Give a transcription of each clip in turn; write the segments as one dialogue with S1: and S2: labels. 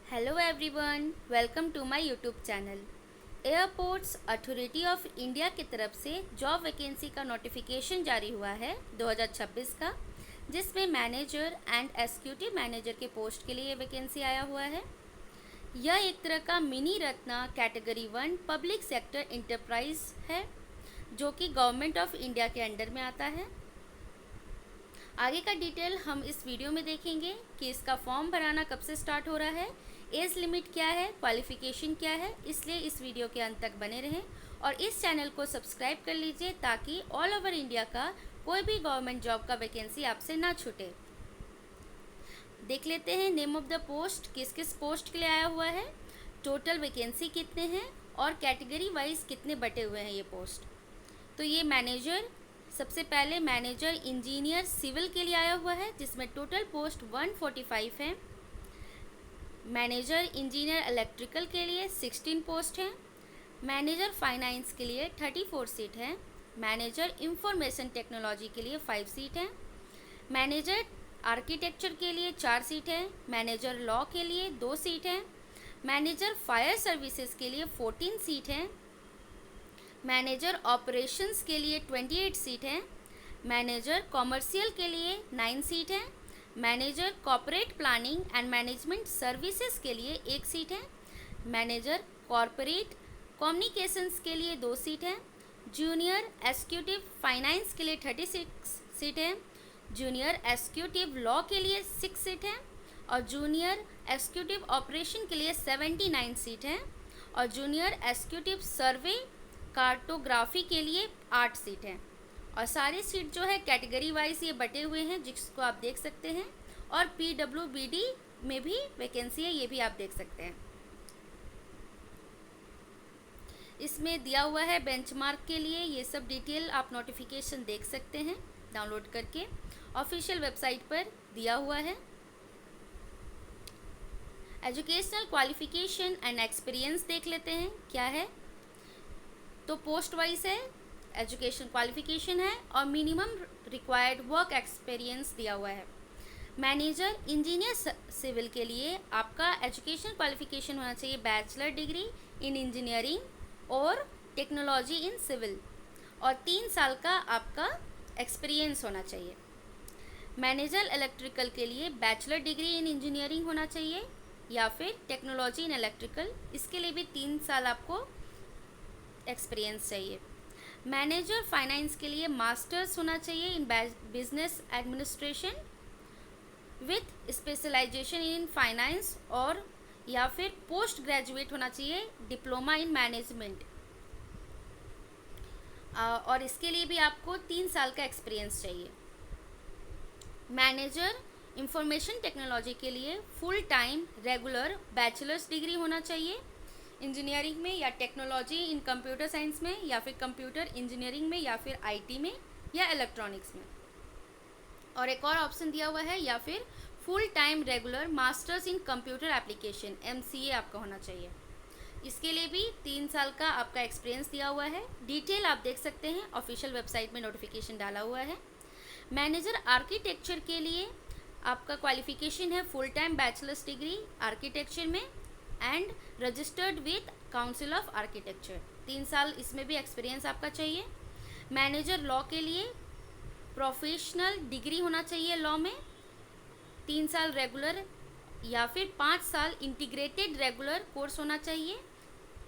S1: Hello everyone, welcome to my YouTube channel. Airports authority of India की तरफ से job vacancy का notification जारी हुआ है 2026 का, जिसमें मैनेजर एंड एग्जीक्यूटिव मैनेजर के पोस्ट के लिए वैकेंसी आया हुआ है। यह एक तरह का mini Ratna category 1 public sector enterprise है, जो कि गवर्नमेंट ऑफ इंडिया के अंडर में आता है। आगे का डिटेल हम इस वीडियो में देखेंगे कि इसका फॉर्म भराना कब से स्टार्ट हो रहा है, एज लिमिट क्या है, क्वालिफिकेशन क्या है। इसलिए इस वीडियो के अंत तक बने रहें और इस चैनल को सब्सक्राइब कर लीजिए ताकि ऑल ओवर इंडिया का कोई भी गवर्नमेंट जॉब का वैकेंसी आपसे ना छूटे। देख लेते हैं नेम ऑफ द पोस्ट, किस किस पोस्ट के लिए आया हुआ है, टोटल वैकेंसी कितने हैं और कैटेगरी वाइज कितने बटे हुए हैं ये पोस्ट। तो ये मैनेजर, सबसे पहले मैनेजर इंजीनियर सिविल के लिए आया हुआ है, जिसमें टोटल पोस्ट 145 है। मैनेजर इंजीनियर इलेक्ट्रिकल के लिए 16 पोस्ट हैं। मैनेजर फाइनेंस के लिए 34 सीट है। मैनेजर इंफॉर्मेशन टेक्नोलॉजी के लिए 5 सीट हैं। मैनेजर आर्किटेक्चर के लिए 4 सीट है। मैनेजर लॉ के लिए 2 सीट हैं। मैनेजर फायर सर्विसेज के लिए 14 सीट हैं। मैनेजर ऑपरेशंस के लिए 28 सीट हैं। मैनेजर कॉमर्शियल के लिए 9 सीट हैं। Manager corporate planning and management services के लिए 1 सीट है। मैनेजर कॉर्पोरेट कम्युनिकेशंस के लिए 2 सीट हैं। जूनियर एग्जीक्यूटिव फाइनेंस के लिए 36 सीट है। जूनियर एग्जीक्यूटिव लॉ के लिए 6 सीट हैं और जूनियर एग्जीक्यूटिव ऑपरेशन के लिए 79 सीट हैं और जूनियर एग्जीक्यूटिव सर्वे कार्टोग्राफी के लिए 8 सीट हैं। और सारी सीट जो है कैटेगरी वाइज ये बटे हुए हैं, जिसको आप देख सकते हैं। और PWBD में भी वैकेंसी है, ये भी आप देख सकते हैं। इसमें दिया हुआ है बेंचमार्क के लिए, ये सब डिटेल आप नोटिफिकेशन देख सकते हैं डाउनलोड करके, ऑफिशियल वेबसाइट पर दिया हुआ है। एजुकेशनल क्वालिफिकेशन एंड एक्सपीरियंस देख लेते हैं क्या है। तो पोस्ट वाइज है, एजुकेशन क्वालिफिकेशन है और मिनिमम रिक्वायर्ड वर्क एक्सपीरियंस दिया हुआ है। मैनेजर इंजीनियर सिविल के लिए आपका एजुकेशन क्वालिफिकेशन होना चाहिए बैचलर डिग्री इन इंजीनियरिंग और टेक्नोलॉजी इन सिविल और 3 साल का आपका एक्सपीरियंस होना चाहिए। मैनेजर इलेक्ट्रिकल के लिए बैचलर डिग्री इन इंजीनियरिंग होना चाहिए या फिर टेक्नोलॉजी इन इलेक्ट्रिकल, इसके लिए भी 3 साल आपको एक्सपीरियंस चाहिए। मैनेजर फाइनेंस के लिए मास्टर्स होना चाहिए in business administration with specialization in finance और या फिर पोस्ट ग्रेजुएट होना चाहिए डिप्लोमा इन मैनेजमेंट, और इसके लिए भी आपको 3 साल का एक्सपीरियंस चाहिए। मैनेजर इंफॉर्मेशन टेक्नोलॉजी के लिए full time regular bachelors degree होना चाहिए इंजीनियरिंग में या टेक्नोलॉजी इन कंप्यूटर साइंस में या फिर कंप्यूटर इंजीनियरिंग में या फिर IT में या इलेक्ट्रॉनिक्स में। और एक और ऑप्शन दिया हुआ है या फिर full time regular masters in computer application MCA आपका होना चाहिए। इसके लिए भी 3 साल का आपका एक्सपीरियंस दिया हुआ है। डिटेल आप देख सकते हैं, ऑफिशियल वेबसाइट में नोटिफिकेशन डाला हुआ है। मैनेजर आर्किटेक्चर के लिए आपका क्वालिफिकेशन है full time bachelors degree architecture में and registered with council of architecture, 3 साल इसमें भी एक्सपीरियंस आपका चाहिए। मैनेजर लॉ के लिए प्रोफेशनल डिग्री होना चाहिए लॉ में, 3 साल रेगुलर या फिर 5 साल इंटीग्रेटेड रेगुलर कोर्स होना चाहिए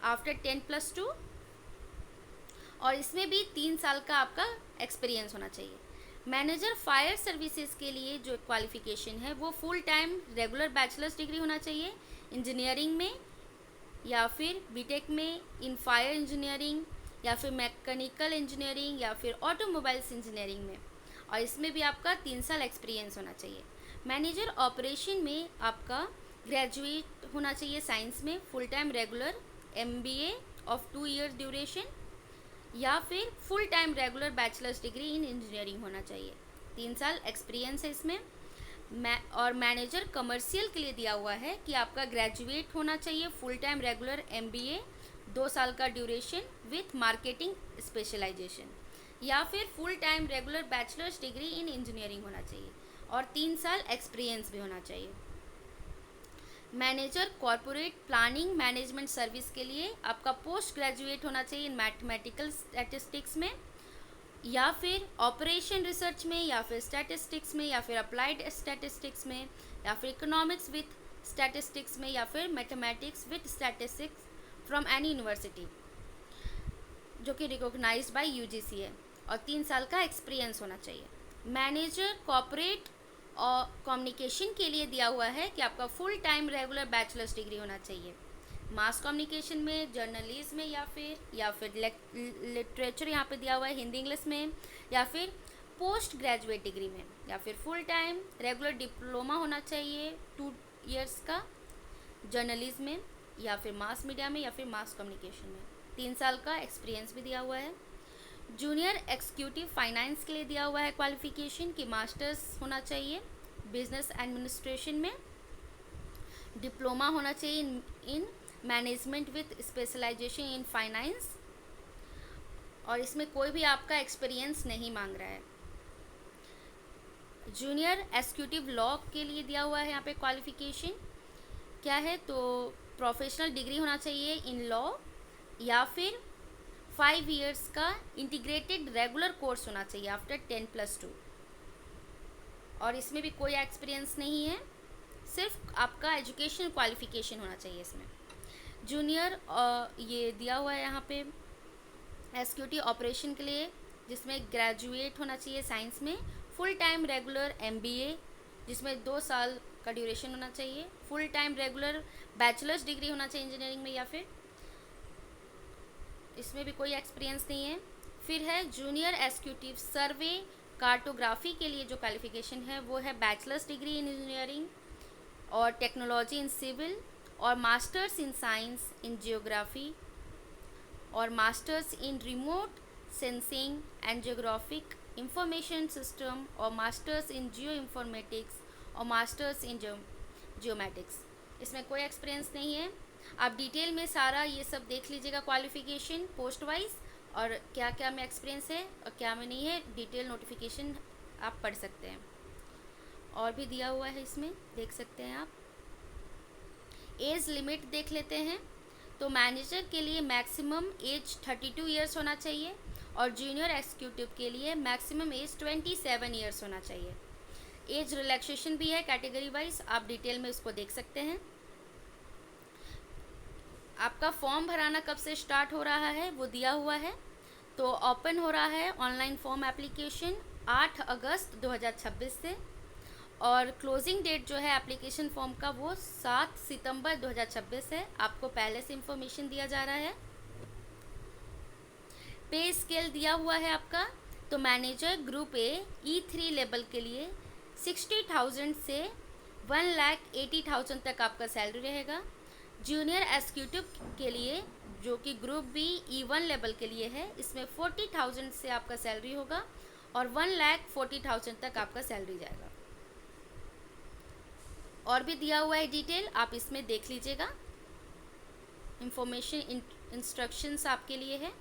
S1: आफ्टर 10+2 और इसमें भी 3 साल का आपका एक्सपीरियंस होना चाहिए। मैनेजर फायर सर्विसेज के लिए जो क्वालिफिकेशन है वो full time regular bachelors degree होना चाहिए इंजीनियरिंग में या फिर बीटेक में इन फायर इंजीनियरिंग या फिर मैकेनिकल इंजीनियरिंग या फिर ऑटोमोबाइल्स इंजीनियरिंग में, और इसमें भी आपका 3 साल एक्सपीरियंस होना चाहिए। मैनेजर ऑपरेशन में आपका ग्रेजुएट होना चाहिए साइंस में, full time regular MBA of 2 years duration या फिर full time regular bachelors degree in engineering होना चाहिए, 3 साल एक्सपीरियंस है इसमें। और मैनेजर कमर्शियल के लिए दिया हुआ है कि आपका ग्रेजुएट होना चाहिए फुल टाइम रेगुलर MBA 2 साल का ड्यूरेशन विथ मार्केटिंग स्पेशलाइजेशन या फिर full time regular bachelors degree in engineering होना चाहिए और 3 साल एक्सपीरियंस भी होना चाहिए। Manager corporate planning management service के लिए आपका पोस्ट ग्रेजुएट होना चाहिए इन मैथमेटिकल स्टैटिस्टिक्स में, या फिर ऑपरेशन रिसर्च में, या फिर स्टैटिस्टिक्स में, या फिर अप्लाइड स्टैटिस्टिक्स में, या फिर इकोनॉमिक्स विथ स्टैटिस्टिक्स में, या फिर mathematics with statistics from any university जो कि रिकॉग्नाइज्ड बाय यूजीसी है, और 3 साल का एक्सपीरियंस होना चाहिए। मैनेजर कॉर्पोरेट और कम्युनिकेशन के लिए दिया हुआ है कि आपका full time regular bachelors degree होना चाहिए मास कम्युनिकेशन में, जर्नलिज्म में, या फिर लिटरेचर यहाँ पे दिया हुआ है हिंदी इंग्लिश में, या फिर पोस्ट ग्रेजुएट डिग्री में, या फिर फुल टाइम रेगुलर डिप्लोमा होना चाहिए 2 इयर्स का जर्नलिज्म में, या फिर मास मीडिया में, या फिर मास कम्युनिकेशन में। 3 साल का एक्सपीरियंस भी दिया हुआ है। जूनियर एक्जीक्यूटिव फाइनेंस के लिए दिया हुआ है क्वालिफिकेशन कि मास्टर्स होना चाहिए बिजनेस एडमिनिस्ट्रेशन में, डिप्लोमा होना चाहिए in management with specialization in finance, और इसमें कोई भी आपका एक्सपीरियंस नहीं मांग रहा है। जूनियर एक्जीक्यूटिव लॉ के लिए दिया हुआ है यहाँ पे क्वालिफिकेशन क्या है, तो प्रोफेशनल डिग्री होना चाहिए इन लॉ, या फिर 5 इयर्स का इंटीग्रेटेड रेगुलर कोर्स होना चाहिए आफ्टर 10+2, और इसमें भी कोई एक्सपीरियंस नहीं है, सिर्फ आपका एजुकेशन क्वालिफिकेशन होना चाहिए इसमें। जूनियर ये दिया हुआ है यहाँ पे एक्जीक्यूटिव ऑपरेशन के लिए, जिसमें ग्रेजुएट होना चाहिए साइंस में, फुल टाइम रेगुलर MBA जिसमें 2 साल का ड्यूरेशन होना चाहिए, full time regular bachelors degree होना चाहिए इंजीनियरिंग में, या फिर इसमें भी कोई एक्सपीरियंस नहीं है। फिर है जूनियर एक्जीक्यूटिव सर्वे कार्टोग्राफी के लिए जो क्वालिफिकेशन है वो है बैचलर्स डिग्री इन इंजीनियरिंग और टेक्नोलॉजी इन सिविल, और masters in science in geography, और masters in remote sensing and geographic information system, और मास्टर्स इन जियो इंफॉर्मेटिक्स, और मास्टर्स इन जियोमेटिक्स। इसमें कोई एक्सपीरियंस नहीं है। आप डिटेल में सारा ये सब देख लीजिएगा क्वालिफिकेशन पोस्ट वाइज, और क्या क्या में एक्सपीरियंस है और क्या में नहीं है, डिटेल नोटिफिकेशन आप पढ़ सकते हैं। और भी दिया हुआ है इसमें, देख सकते हैं आप। एज लिमिट देख लेते हैं, तो मैनेजर के लिए मैक्सिमम एज 32 ईयर्स होना चाहिए, और जूनियर एक्जीक्यूटिव के लिए मैक्सिमम एज 27 ईयर्स होना चाहिए। एज रिलैक्सेशन भी है कैटेगरी वाइज, आप डिटेल में इसको देख सकते हैं। आपका फॉर्म भराना कब से स्टार्ट हो रहा है वो दिया हुआ है, तो ओपन हो रहा है ऑनलाइन फॉर्म एप्लीकेशन 8 अगस्त 2026 से, और क्लोजिंग डेट जो है एप्लीकेशन फॉर्म का वो 7 सितंबर 2026 है। आपको पहले से इंफॉर्मेशन दिया जा रहा है। पे स्केल दिया हुआ है आपका, तो manager group A E3 level के लिए 60,000 से 1,80,000 तक आपका सैलरी रहेगा। जूनियर एक्जीक्यूटिव के लिए जो कि ग्रुप बी E1 लेवल के लिए है, इसमें 40,000 से आपका सैलरी होगा, और 1,40,000 तक आपका सैलरी जाएगा। और भी दिया हुआ है डिटेल, आप इसमें देख लीजिएगा। इंफॉर्मेशन इंस्ट्रक्शंस आपके लिए है,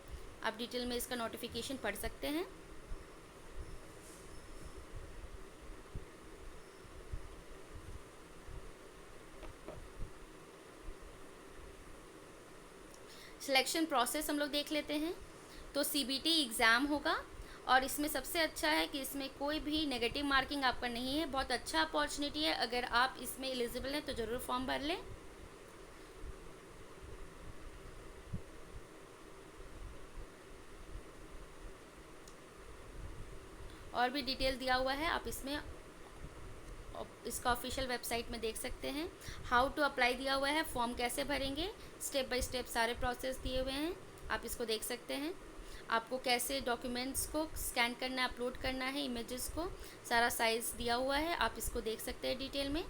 S1: आप डिटेल में इसका नोटिफिकेशन पढ़ सकते हैं। सिलेक्शन प्रोसेस हम लोग देख लेते हैं, तो CBT एग्ज़ाम होगा, और इसमें सबसे अच्छा है कि इसमें कोई भी नेगेटिव मार्किंग आपका नहीं है। बहुत अच्छा अपॉर्चुनिटी है, अगर आप इसमें एलिजिबल हैं तो ज़रूर फॉर्म भर लें। और भी डिटेल दिया हुआ है, आप इसमें इसका ऑफिशियल वेबसाइट में देख सकते हैं। हाउ टू अप्लाई दिया हुआ है, फॉर्म कैसे भरेंगे, स्टेप बाय स्टेप सारे प्रोसेस दिए हुए हैं, आप इसको देख सकते हैं। आपको कैसे डॉक्यूमेंट्स को स्कैन करना है, अपलोड करना है, इमेजेस को, सारा साइज़ दिया हुआ है, आप इसको देख सकते हैं डिटेल में।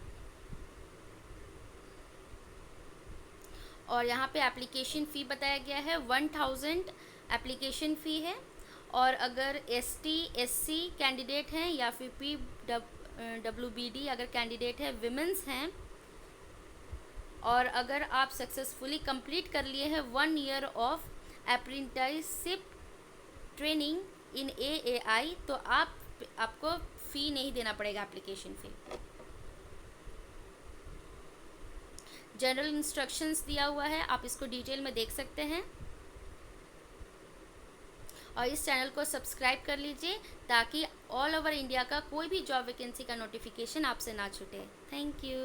S1: और यहाँ पे एप्लीकेशन फ़ी बताया गया है 1000 एप्लीकेशन फ़ी है, और अगर ST SC कैंडिडेट हैं, या फिर PWBD अगर कैंडिडेट है, विमेंस हैं, और अगर आप सक्सेसफुली कंप्लीट कर लिए हैं 1 year of apprenticeship training in AAI, तो आपको फ़ी नहीं देना पड़ेगा एप्लीकेशन फ़ी। जनरल इंस्ट्रक्शंस दिया हुआ है, आप इसको डिटेल में देख सकते हैं। और इस चैनल को सब्सक्राइब कर लीजिए ताकि ऑल ओवर इंडिया का कोई भी जॉब वैकेंसी का नोटिफिकेशन आपसे ना छूटे। Thank you.